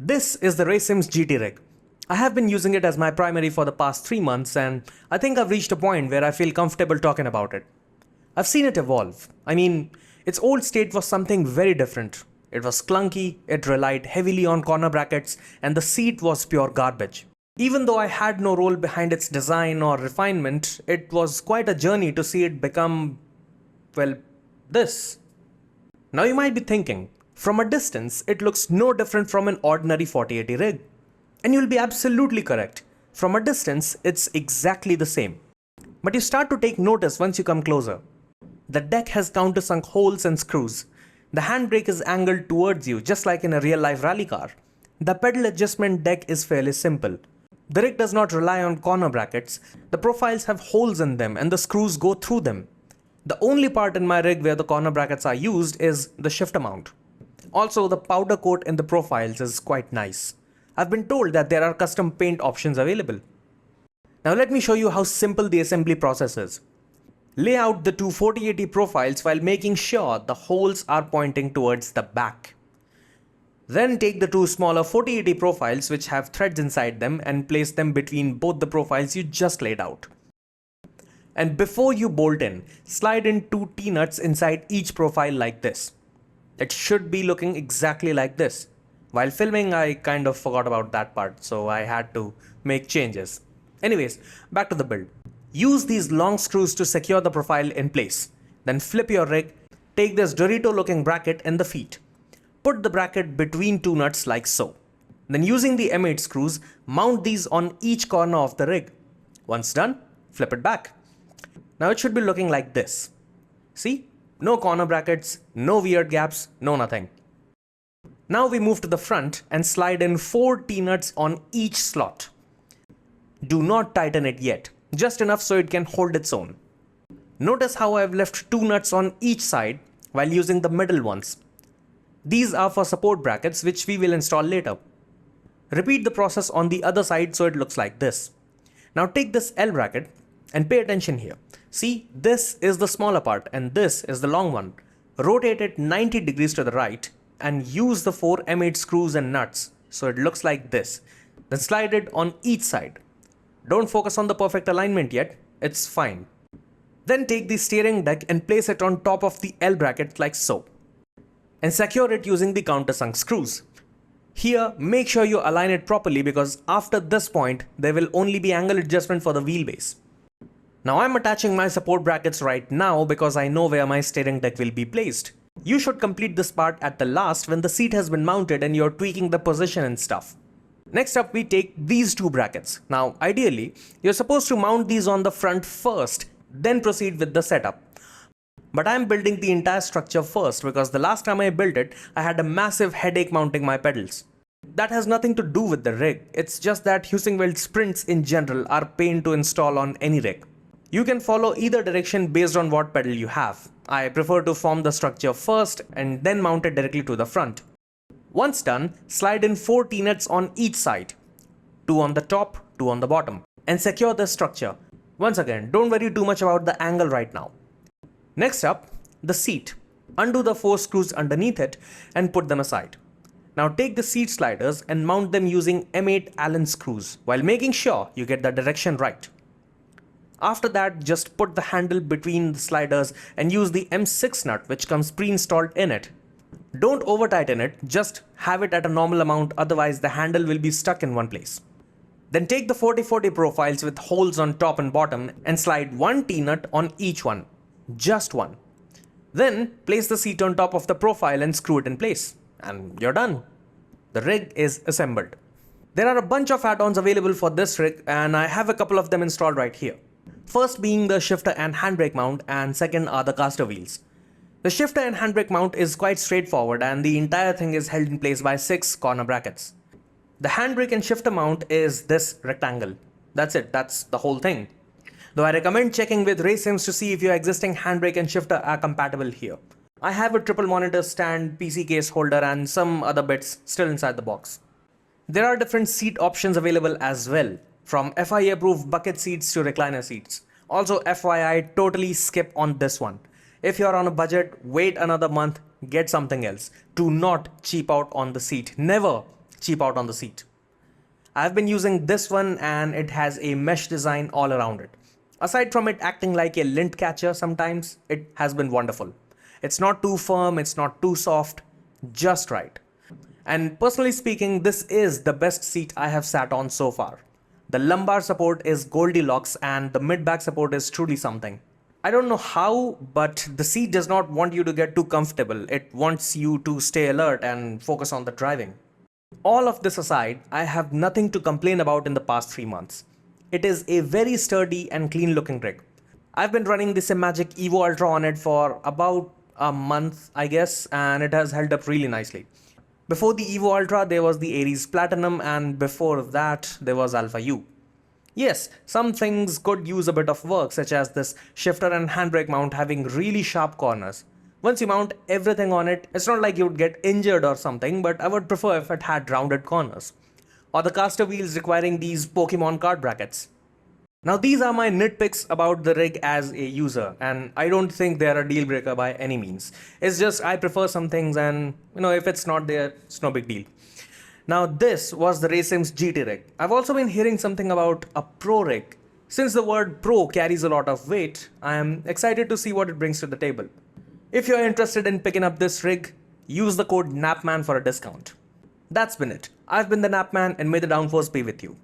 This is the Racesims GT rig. I have been using it as my primary for the past 3 months and I think I've reached a point where I feel comfortable talking about it. I've seen it evolve. Its old state was something very different. It was clunky, it relied heavily on corner brackets, and the seat was pure garbage. Even though I had no role behind its design or refinement, it was quite a journey to see it become, well, this. Now you might be thinking, from a distance, it looks no different from an ordinary 4080 rig. And you'll be absolutely correct. From a distance, it's exactly the same. But you start to take notice once you come closer. The deck has countersunk holes and screws. The handbrake is angled towards you, just like in a real-life rally car. The pedal adjustment deck is fairly simple. The rig does not rely on corner brackets. The profiles have holes in them and the screws go through them. The only part in my rig where the corner brackets are used is the shifter mount. Also, the powder coat in the profiles is quite nice. I've been told that there are custom paint options available. Now let me show you how simple the assembly process is. Lay out the two 4080 profiles while making sure the holes are pointing towards the back. Then take the two smaller 4080 profiles which have threads inside them and place them between both the profiles you just laid out. And before you bolt in, slide in two T-nuts inside each profile like this. It should be looking exactly like this. While filming, I kind of forgot about that part, so I had to make changes. Anyways, back to the build. Use these long screws to secure the profile in place. Then flip your rig, take this Dorito looking bracket and the feet. Put the bracket between two nuts like so. Then using the M8 screws, mount these on each corner of the rig. Once done, flip it back. Now it should be looking like this. See? No corner brackets, no weird gaps, no nothing. Now we move to the front and slide in 4 T-nuts on each slot. Do not tighten it yet, just enough so it can hold its own. Notice how I've left 2 nuts on each side while using the middle ones. These are for support brackets which we will install later. Repeat the process on the other side so it looks like this. Now take this L bracket and pay attention here. See, this is the smaller part and this is the long one. Rotate it 90 degrees to the right and use the 4 M8 screws and nuts so it looks like this. Then slide it on each side. Don't focus on the perfect alignment yet, it's fine. Then take the steering deck and place it on top of the L bracket like so. And secure it using the countersunk screws. Here, make sure you align it properly because after this point, there will only be angle adjustment for the wheelbase. Now I'm attaching my support brackets right now because I know where my steering deck will be placed. You should complete this part at the last when the seat has been mounted and you're tweaking the position and stuff. Next up, we take these two brackets. Now, ideally, you're supposed to mount these on the front first, then proceed with the setup. But I'm building the entire structure first because the last time I built it, I had a massive headache mounting my pedals. That has nothing to do with the rig. It's just that Husingweld sprints in general are pain to install on any rig. You can follow either direction based on what pedal you have. I prefer to form the structure first and then mount it directly to the front. Once done, slide in 4 T-nuts on each side. 2 on the top, 2 on the bottom. And secure the structure. Once again, don't worry too much about the angle right now. Next up, the seat. Undo the 4 screws underneath it and put them aside. Now take the seat sliders and mount them using M8 Allen screws while making sure you get the direction right. After that, just put the handle between the sliders and use the M6 nut which comes pre-installed in it. Don't over tighten it, just have it at a normal amount, otherwise the handle will be stuck in one place. Then take the 4040 profiles with holes on top and bottom and slide 1 T-nut on each one. Just one. Then place the seat on top of the profile and screw it in place. And you're done. The rig is assembled. There are a bunch of add-ons available for this rig and I have a couple of them installed right here. First being the shifter and handbrake mount and second are the caster wheels. The shifter and handbrake mount is quite straightforward and the entire thing is held in place by 6 corner brackets. The handbrake and shifter mount is this rectangle. That's it, that's the whole thing. Though I recommend checking with Racesims to see if your existing handbrake and shifter are compatible here. I have a triple monitor stand, PC case holder and some other bits still inside the box. There are different seat options available as well, from FIA approved bucket seats to recliner seats. Also FYI, totally skip on this one. If you're on a budget, wait another month, get something else. Do not cheap out on the seat. Never. cheap out on the seat. I've been using this one and it has a mesh design all around it. Aside from it acting like a lint catcher sometimes, it has been wonderful. It's not too firm, it's not too soft, just right. And personally speaking, this is the best seat I have sat on so far. The lumbar support is Goldilocks and the mid-back support is truly something. I don't know how, but the seat does not want you to get too comfortable. It wants you to stay alert and focus on the driving. All of this aside, I have nothing to complain about in the past 3 months. It is a very sturdy and clean looking rig. I've been running the Simagic Evo Ultra on it for about a month, I guess, and it has held up really nicely. Before the Evo Ultra, there was the Aries Platinum, and before that, there was Alpha U. Yes, some things could use a bit of work, such as this shifter and handbrake mount having really sharp corners. Once you mount everything on it, it's not like you would get injured or something, but I would prefer if it had rounded corners. Or the caster wheels requiring these Pokemon card brackets. Now these are my nitpicks about the rig as a user, and I don't think they're a deal breaker by any means. It's just I prefer some things, and if it's not there, it's no big deal. Now this was the Racesims GT rig. I've also been hearing something about a pro rig. Since the word pro carries a lot of weight, I am excited to see what it brings to the table. If you're interested in picking up this rig, use the code NAPMAN for a discount. That's been it. I've been the Napman and may the downforce be with you.